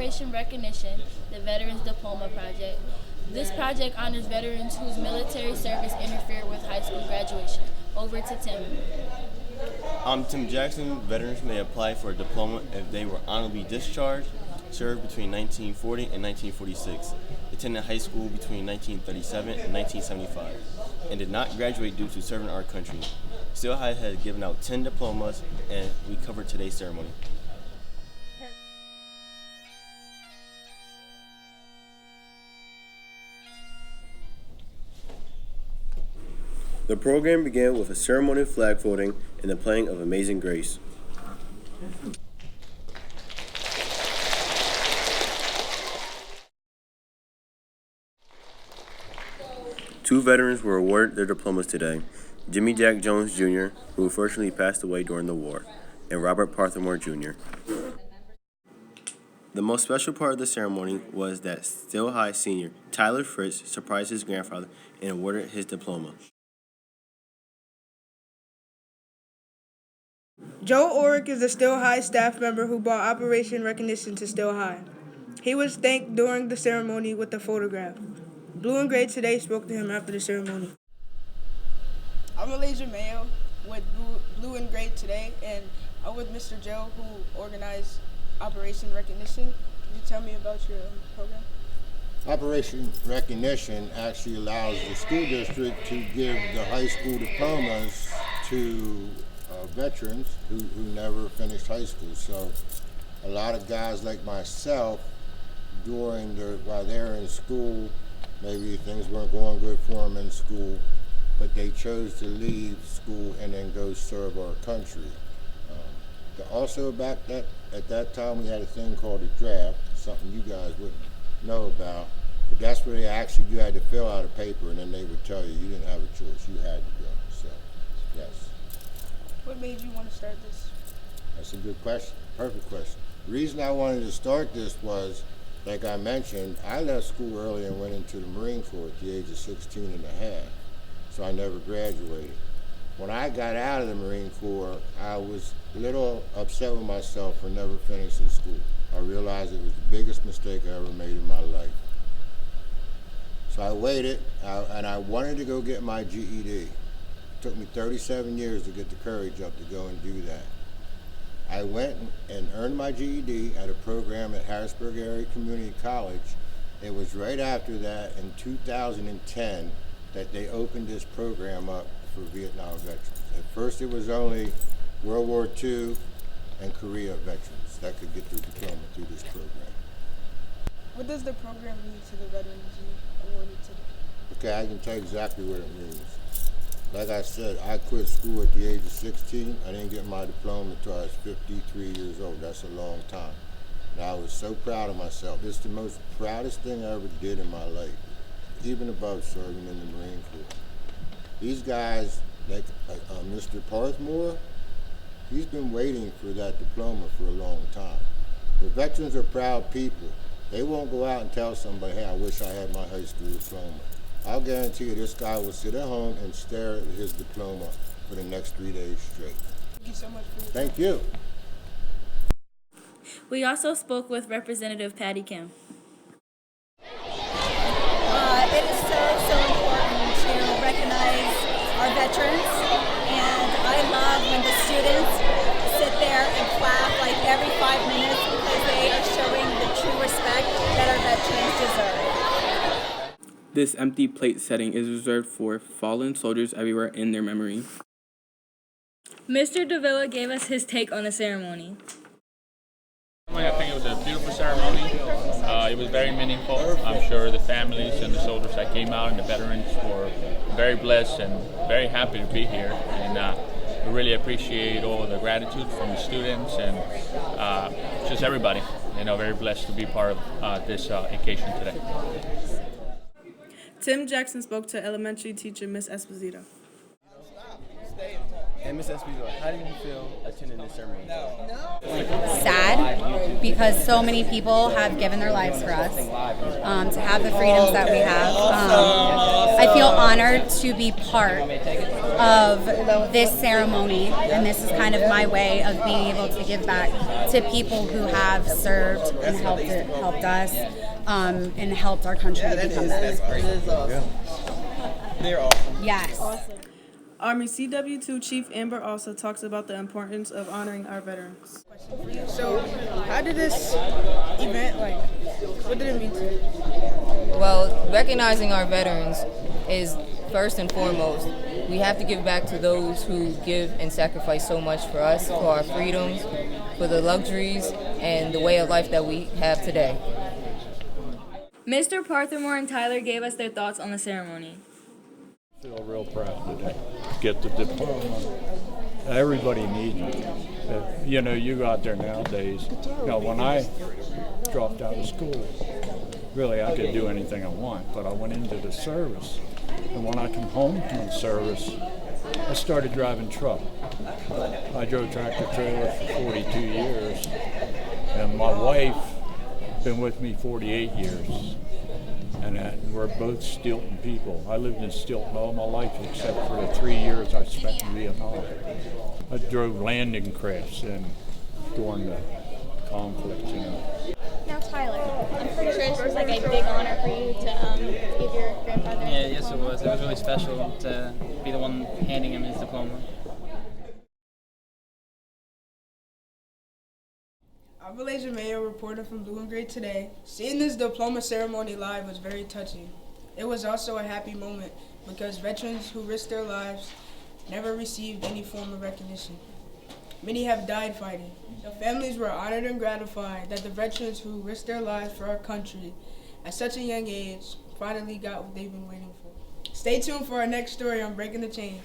Operation Recognition, the Veterans Diploma Project. This project honors veterans whose military service interfered with high school graduation. Over to Tim. I'm Tim Jackson. Veterans may apply for a diploma if they were honorably discharged, served between 1940 and 1946, attended high school between 1937 and 1975, and did not graduate due to serving our country. Steelton-High has given out 10 diplomas, and we covered today's ceremony. The program began with a ceremonial flag floating and the playing of Amazing Grace. Two veterans were awarded their diplomas today, Jimmy Jack Jones Jr., who unfortunately passed away during the war, and Robert Parthomore Jr. The most special part of the ceremony was that Steelton-High senior Tyler Fritz surprised his grandfather and awarded his diploma. Joe Orrick is a Steelton-High staff member who brought Operation Recognition to Steelton-High. He was thanked during the ceremony with a photograph. Blue and Gray today spoke to him after the ceremony. I'm Elijah Mayo with Blue and Gray today, and I'm with Mr. Joe, who organized Operation Recognition. Could you tell me about your program? Operation Recognition actually allows the school district to give the high school diplomas to veterans who never finished high school. So a lot of guys like myself, while they're in school, maybe things weren't going good for them in school, but they chose to leave school and then go serve our country. Also at that time we had a thing called a draft, something you guys wouldn't know about, but that's where you had to fill out a paper and then they would tell you you didn't have a choice, you had to go. So, yes. What made you want to start this? That's a good question, perfect question. The reason I wanted to start this was, like I mentioned, I left school early and went into the Marine Corps at the age of 16 and a half, so I never graduated. When I got out of the Marine Corps, I was a little upset with myself for never finishing school. I realized it was the biggest mistake I ever made in my life. So I waited, and I wanted to go get my GED. It took me 37 years to get the courage up to go and do that. I went and earned my GED at a program at Harrisburg Area Community College. It was right after that, in 2010, that they opened this program up for Vietnam veterans. At first it was only World War II and Korea veterans that could get their diploma through this program. What does the program mean to the veterans you awarded today? Okay, I can tell you exactly what it means. Like I said, I quit school at the age of 16. I didn't get my diploma until I was 53 years old. That's a long time. And I was so proud of myself. It's the most proudest thing I ever did in my life, even above serving in the Marine Corps. These guys, like Mr. Parthomore, he's been waiting for that diploma for a long time. The veterans are proud people. They won't go out and tell somebody, hey, I wish I had my high school diploma. I'll guarantee you this guy will sit at home and stare at his diploma for the next 3 days straight. Thank you so much for your Thank you. We also spoke with Representative Patty Kim. It is so important to recognize our veterans, and I love when the students sit there and clap like every 5 minutes because they are showing the true respect that our veterans deserve. This empty plate setting is reserved for fallen soldiers everywhere in their memory. Mr. Davila gave us his take on the ceremony. I think it was a beautiful ceremony. It was very meaningful. I'm sure the families and the soldiers that came out and the veterans were very blessed and very happy to be here. And we really appreciate all the gratitude from the students and just everybody. Very blessed to be part of this occasion today. Tim Jackson spoke to elementary teacher Miss Esposito. And Ms. Esposito, how do you feel attending this ceremony? Sad, because so many people have given their lives for us, to have the freedoms that we have. I feel honored to be part of this ceremony, and this is kind of my way of being able to give back to people who have served and helped us and helped our country to become better. They're awesome. Yes. Army CW2 Chief Amber also talks about the importance of honoring our veterans. So, how did this event, what did it mean to you? Well, recognizing our veterans is first and foremost. We have to give back to those who give and sacrifice so much for us, for our freedoms, for the luxuries, and the way of life that we have today. Mr. Parthamore and Tyler gave us their thoughts on the ceremony. I feel real proud today to get the diploma. Everybody needs it. You go out there nowadays. When I dropped out of school, really I could do anything I want, but I went into the service. And when I come home from the service, I started driving truck. I drove tractor trailer for 42 years, and my wife been with me 48 years. And we're both Steelton people. I lived in Steelton all my life except for the 3 years I spent in Vietnam. I drove landing crafts during the conflict, Now, Tyler, I'm pretty sure this was like a big honor for you to give your grandfather. Yeah, yes it was. It was really special to be the one handing him his diploma. I'm Malaysia Mayo, reporter from Blue and Gray Today. Seeing this diploma ceremony live was very touching. It was also a happy moment because veterans who risked their lives never received any form of recognition. Many have died fighting. The families were honored and gratified that the veterans who risked their lives for our country at such a young age finally got what they've been waiting for. Stay tuned for our next story on Breaking the Chains.